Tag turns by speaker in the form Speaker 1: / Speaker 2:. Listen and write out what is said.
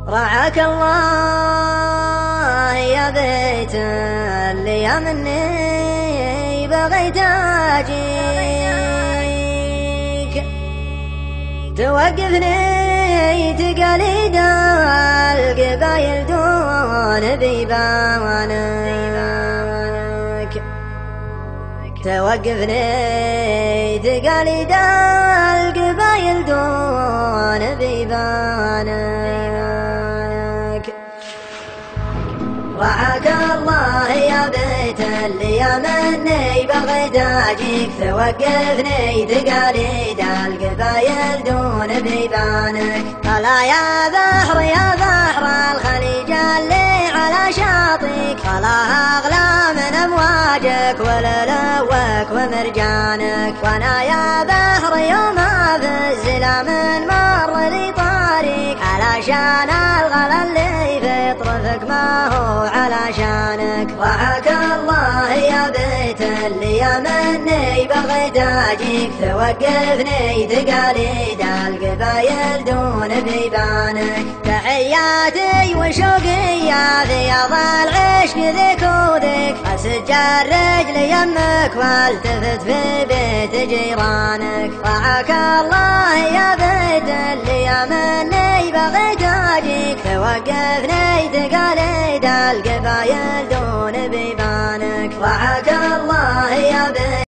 Speaker 1: رعاك الله يا بيت اللي مني بغيت اجيك توقفني تقاليد القبايل دون بيبانك توقفني تقاليد القبايل دون بيبانك رعاك الله يا بيت اللي مني بغيت اجيك توقفني تقاليد القبايل دون بيبانك خلا يا بحر الخليج اللي على شاطئك خلاها اغلى من امواجك وللوك ومرجانك وانا يا بحر يوم في الزلام مر لي طريق علشان الغلا اللي في طرفك ما هو علشانك رعاك الله يا بيت اللي مني بغيت اجيك توقفني تقاليد القبايل دون بيبانك تحياتي وشوقي يا فياض العشق ذيك وذيك اسج الرجل يمك والتفت في بيت جيرانك رعاك الله يا بيت اللي مني بغيت اجيك توقفني تقاليد القبايل دون بيبانك رعاك الله يا بيت